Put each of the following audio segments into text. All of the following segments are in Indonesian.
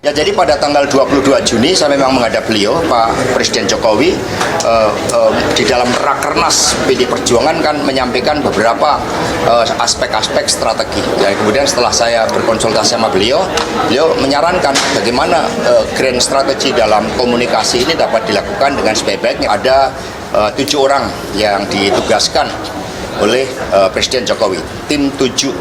Ya, jadi pada tanggal 22 Juni saya memang menghadap beliau, Pak Presiden Jokowi, di dalam Rakernas PD Perjuangan kan menyampaikan beberapa aspek-aspek strategi. Ya, kemudian setelah saya berkonsultasi sama beliau menyarankan bagaimana grand strategi dalam komunikasi ini dapat dilakukan dengan sebaik-baiknya. Ada 7 orang yang ditugaskan oleh Presiden Jokowi, tim 7,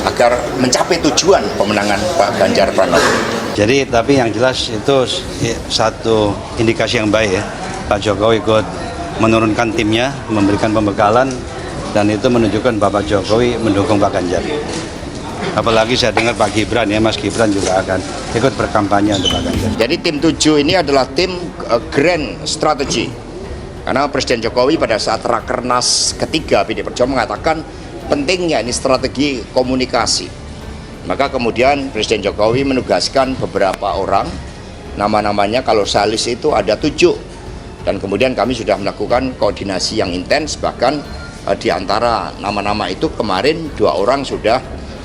agar mencapai tujuan pemenangan Pak Ganjar Pranowo. Jadi tapi yang jelas itu satu indikasi yang baik ya. Pak Jokowi ikut menurunkan timnya, memberikan pembekalan, dan itu menunjukkan Bapak Jokowi mendukung Pak Ganjar. Apalagi saya dengar Pak Gibran ya, Mas Gibran juga akan ikut berkampanye untuk Pak Ganjar. Jadi tim 7 ini adalah tim grand strategi. Karena Presiden Jokowi pada saat Rakernas ketiga PD Perjuangan mengatakan pentingnya ini strategi komunikasi. Maka kemudian Presiden Jokowi menugaskan beberapa orang, nama-namanya kalau Salis itu ada 7. Dan kemudian kami sudah melakukan koordinasi yang intens, bahkan di antara nama-nama itu kemarin 2 orang sudah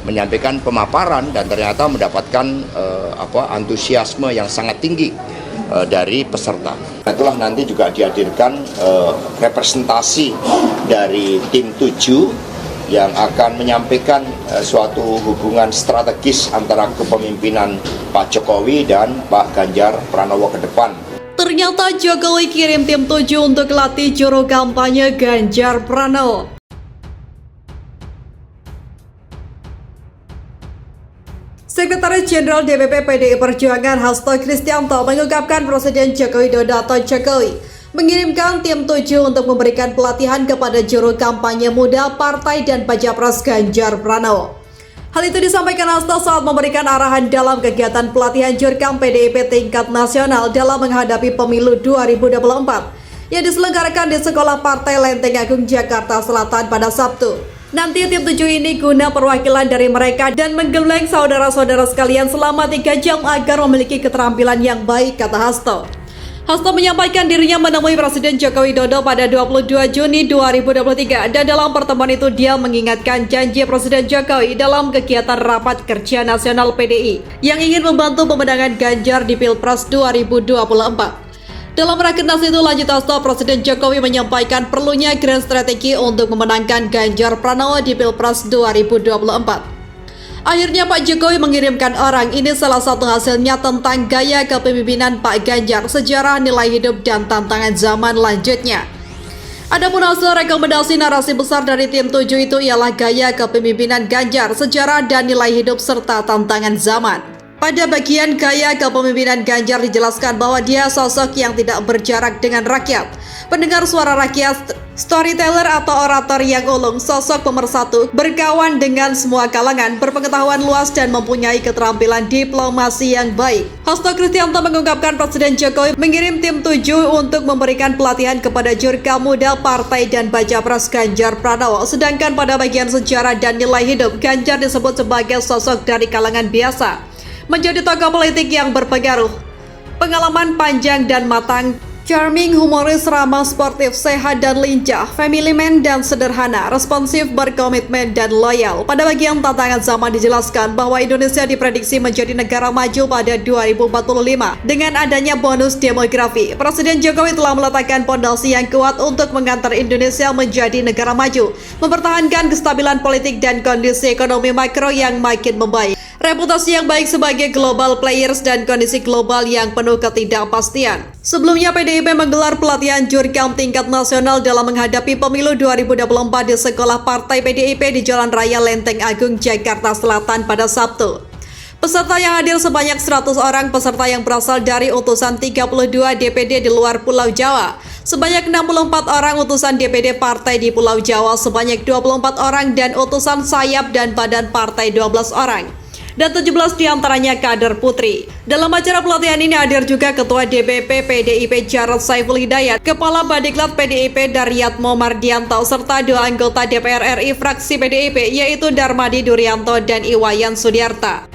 menyampaikan pemaparan dan ternyata mendapatkan antusiasme yang sangat tinggi dari peserta. Itulah nanti juga dihadirkan representasi dari tim 7 yang akan menyampaikan suatu hubungan strategis antara kepemimpinan Pak Jokowi dan Pak Ganjar Pranowo ke depan. Ternyata Jokowi kirim tim 7 untuk latih juru kampanye Ganjar Pranowo. Sekretaris Jenderal DPP PDI Perjuangan Hasto Kristianto mengungkapkan Presiden Joko Widodo atau Jokowi mengirimkan tim 7 untuk memberikan pelatihan kepada juru kampanye muda partai dan baca pres Ganjar Pranowo. Hal itu disampaikan Hasto saat memberikan arahan dalam kegiatan pelatihan jurkam PDIP tingkat nasional dalam menghadapi pemilu 2024 yang diselenggarakan di Sekolah Partai Lenteng Agung Jakarta Selatan pada Sabtu. Nanti tim 7 ini guna perwakilan dari mereka dan menggeleng saudara-saudara sekalian selama 3 jam agar memiliki keterampilan yang baik, kata Hasto. Hasto menyampaikan dirinya menemui Presiden Joko Widodo pada 22 Juni 2023 dan dalam pertemuan itu dia mengingatkan janji Presiden Jokowi dalam kegiatan Rapat Kerja Nasional PDI yang ingin membantu pemenangan Ganjar di Pilpres 2024. Dalam rakernas itu, lanjut Hasto, Presiden Jokowi menyampaikan perlunya grand strategi untuk memenangkan Ganjar Pranowo di Pilpres 2024. Akhirnya Pak Jokowi mengirimkan orang, ini salah satu hasilnya tentang gaya kepemimpinan Pak Ganjar, sejarah, nilai hidup, dan tantangan zaman lanjutnya. Adapun hasil rekomendasi narasi besar dari tim 7 itu ialah gaya kepemimpinan Ganjar, sejarah dan nilai hidup, serta tantangan zaman. Pada bagian gaya kepemimpinan Ganjar dijelaskan bahwa dia sosok yang tidak berjarak dengan rakyat, pendengar suara rakyat, storyteller atau orator yang ulung, sosok pemersatu, berkawan dengan semua kalangan, berpengetahuan luas dan mempunyai keterampilan diplomasi yang baik. Hasto Kristianto mengungkapkan Presiden Jokowi mengirim tim 7 untuk memberikan pelatihan kepada jurkam muda partai dan baca pres Ganjar Pranowo. Sedangkan pada bagian sejarah dan nilai hidup, Ganjar disebut sebagai sosok dari kalangan biasa, menjadi tokoh politik yang berpengaruh, pengalaman panjang dan matang, charming, humoris, ramah, sportif, sehat dan lincah, family man dan sederhana, responsif, berkomitmen dan loyal. Pada bagian tantangan zaman dijelaskan bahwa Indonesia diprediksi menjadi negara maju pada 2045 dengan adanya bonus demografi. Presiden Jokowi telah meletakkan pondasi yang kuat untuk mengantar Indonesia menjadi negara maju, mempertahankan kestabilan politik dan kondisi ekonomi makro yang makin membaik, reputasi yang baik sebagai global players dan kondisi global yang penuh ketidakpastian. Sebelumnya PDIP menggelar pelatihan jurkam tingkat nasional dalam menghadapi pemilu 2024 di Sekolah Partai PDIP di Jalan Raya Lenteng Agung, Jakarta Selatan pada Sabtu. Peserta yang hadir sebanyak 100 orang, peserta yang berasal dari utusan 32 DPD di luar Pulau Jawa, sebanyak 64 orang utusan DPD partai di Pulau Jawa, sebanyak 24 orang, dan utusan sayap dan badan partai 12 orang. Dan 17 diantaranya kader putri. Dalam acara pelatihan ini hadir juga Ketua DPP PDIP Jarod Saiful Hidayat, Kepala Badiklat PDIP Daryatmo Mardianto, serta 2 anggota DPR RI fraksi PDIP yaitu Darmadi Durianto dan Iwayan Sudiarta.